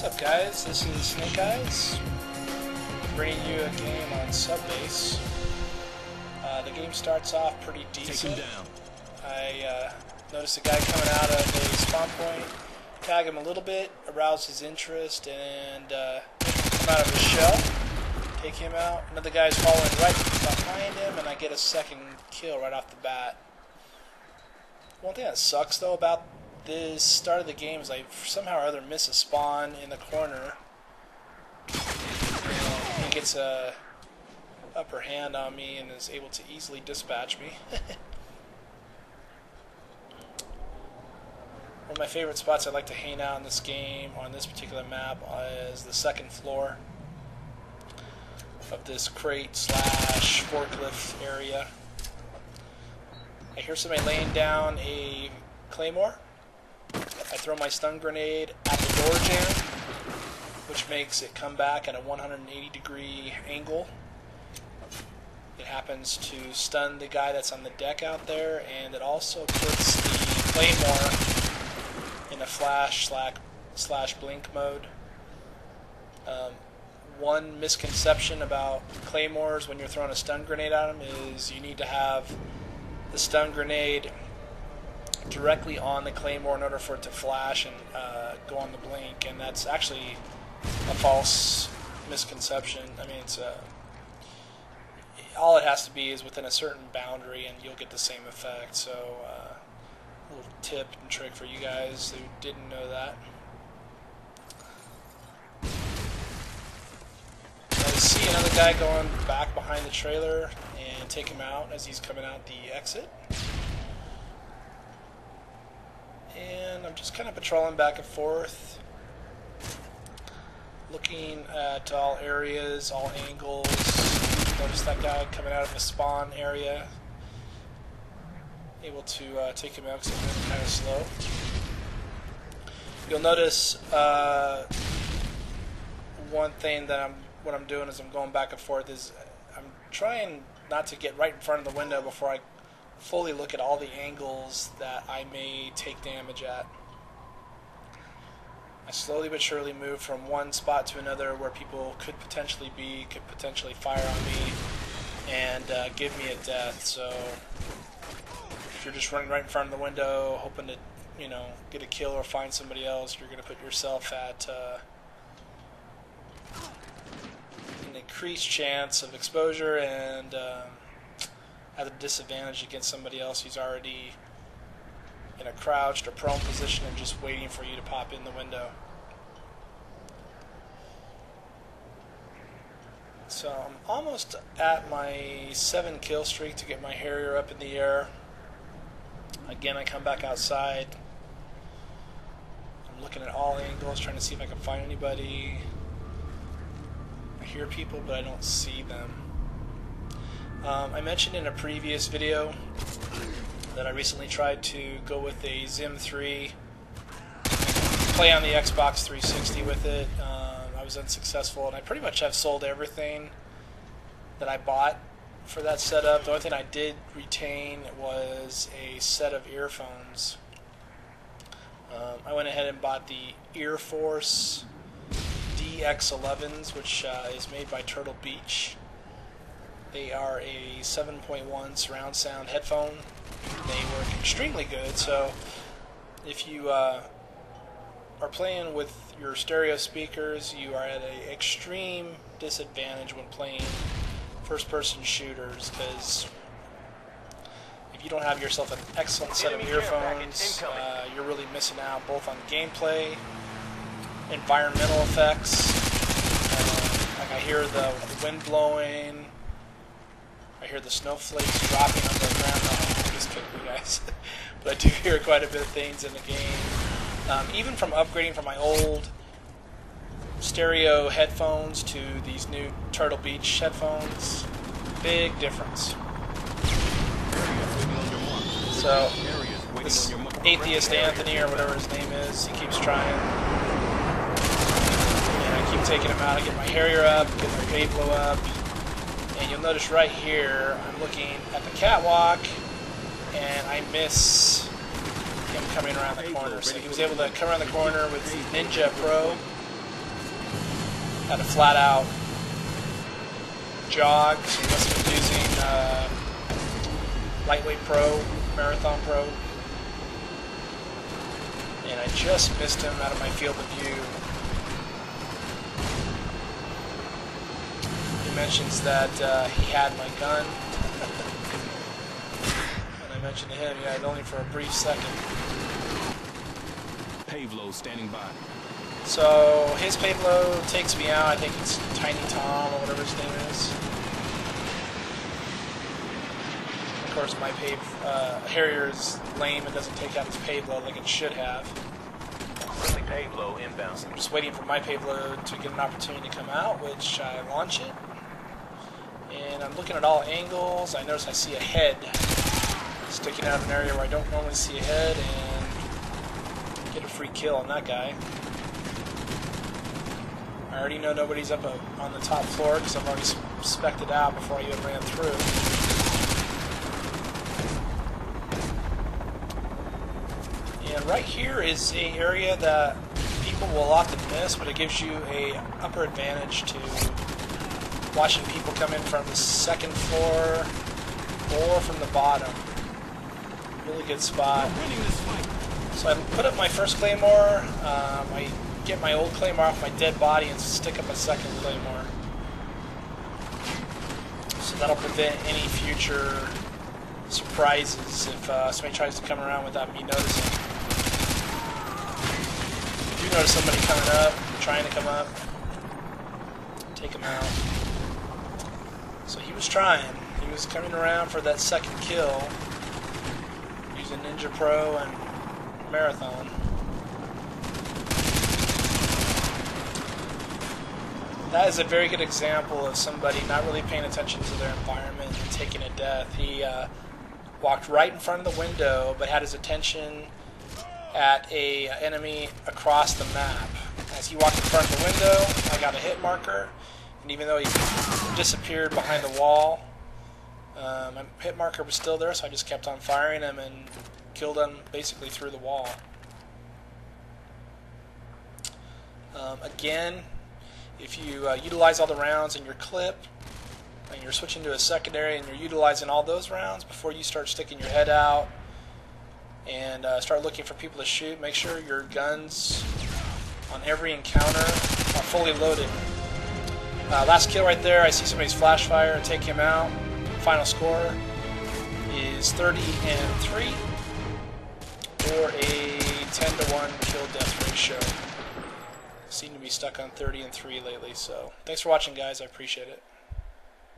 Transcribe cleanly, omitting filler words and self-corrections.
What's up, guys? This is Snake Eyes, bringing you a game on Subbase. The game starts off pretty decent. I noticed a guy coming out of a spawn point, tag him a little bit, arouse his interest, and come out of his shell, take him out. Another guy's following right behind him, and I get a second kill right off the bat. One thing that sucks, though, about this start of the game is I somehow or other miss a spawn in the corner. He gets a upper hand on me and is able to easily dispatch me. One of my favorite spots I like to hang out in this game, on this particular map, is the second floor of this crate slash forklift area. I hear somebody laying down a claymore. I throw my stun grenade at the door jam, which makes it come back at a 180-degree angle. It happens to stun the guy that's on the deck out there, and it also puts the claymore in a flash slash blink mode. One misconception about claymores when you're throwing a stun grenade at them is you need to have the stun grenade directly on the claymore in order for it to flash and go on the blink, and that's actually a false misconception. I mean, it's all it has to be is within a certain boundary, and you'll get the same effect. So, a little tip and trick for you guys who didn't know that. I see another guy going back behind the trailer and take him out as he's coming out the exit. And I'm just kind of patrolling back and forth, looking at all areas, all angles. Notice that guy coming out of the spawn area. Able to take him out because I'm moving kind of slow. You'll notice one thing that what I'm doing is I'm going back and forth is I'm trying not to get right in front of the window before I fully look at all the angles that I may take damage at. I slowly but surely move from one spot to another where people could potentially fire on me and give me a death. So if you're just running right in front of the window hoping to, get a kill or find somebody else, you're going to put yourself at an increased chance of exposure and at a disadvantage against somebody else who's already in a crouched or prone position and just waiting for you to pop in the window. So I'm almost at my 7 kill streak to get my Harrier up in the air. Again, I come back outside. I'm looking at all angles, trying to see if I can find anybody. I hear people, but I don't see them. I mentioned in a previous video that I recently tried to go with a Zim 3, play on the Xbox 360 with it. I was unsuccessful, and I pretty much have sold everything that I bought for that setup. The only thing I did retain was a set of earphones. I went ahead and bought the Ear Force DX11s, which is made by Turtle Beach. They are a 7.1 surround sound headphone. They work extremely good, so if you are playing with your stereo speakers, you are at an extreme disadvantage when playing first-person shooters, because if you don't have yourself an excellent set of earphones, you're really missing out both on gameplay, environmental effects. Like I hear the wind blowing, I hear the snowflakes dropping on the ground. No, I'm just kidding, you guys. But I do hear quite a bit of things in the game. Even from upgrading from my old stereo headphones to these new Turtle Beach headphones, big difference. So, this Atheist Anthony, or whatever his name is, he keeps trying. And I keep taking him out. I get my Harrier up, get my Pablo up. And you'll notice right here, I'm looking at the catwalk, and I miss him coming around the corner. So he was able to come around the corner with the Ninja Pro had a flat out jog, so he must have been using Lightweight Pro, Marathon Pro. And I just missed him out of my field of view. He mentions that he had my gun. And I mentioned to him, yeah, only for a brief second. Pavlo standing by. So his payload takes me out. I think it's Tiny Tom or whatever his name is. Of course, my Harrier is lame and doesn't take out his payload like it should have. Friendly Pavlo inbound. So I'm just waiting for my payload to get an opportunity to come out, which I launch it. And I'm looking at all angles. I notice I see a head sticking out of an area where I don't normally see a head, and get a free kill on that guy. I already know nobody's up on the top floor because I've already spec'd it out before I even ran through. And right here is an area that people will often miss, but it gives you a upper advantage to watching people come in from the second floor or from the bottom. Really good spot. So I put up my first claymore. I get my old claymore off my dead body and stick up a second claymore. So that'll prevent any future surprises if somebody tries to come around without me noticing. If you notice somebody coming up, trying to come up, take him out. So he was trying. He was coming around for that second kill using Ninja Pro and Marathon. That is a very good example of somebody not really paying attention to their environment and taking a death. He walked right in front of the window, but had his attention at a enemy across the map. As he walked in front of the window, I got a hit marker, and even though he disappeared behind the wall, my hit marker was still there, so I just kept on firing him and killed him basically through the wall. Again, if you utilize all the rounds in your clip, and you're switching to a secondary and you're utilizing all those rounds before you start sticking your head out and start looking for people to shoot, make sure your guns on every encounter are fully loaded. Last kill right there, I see somebody's flash fire and take him out. Final score is 30-3 or a 10-to-1 kill death ratio. Seem to be stuck on 30-3 lately, so thanks for watching, guys. I appreciate it.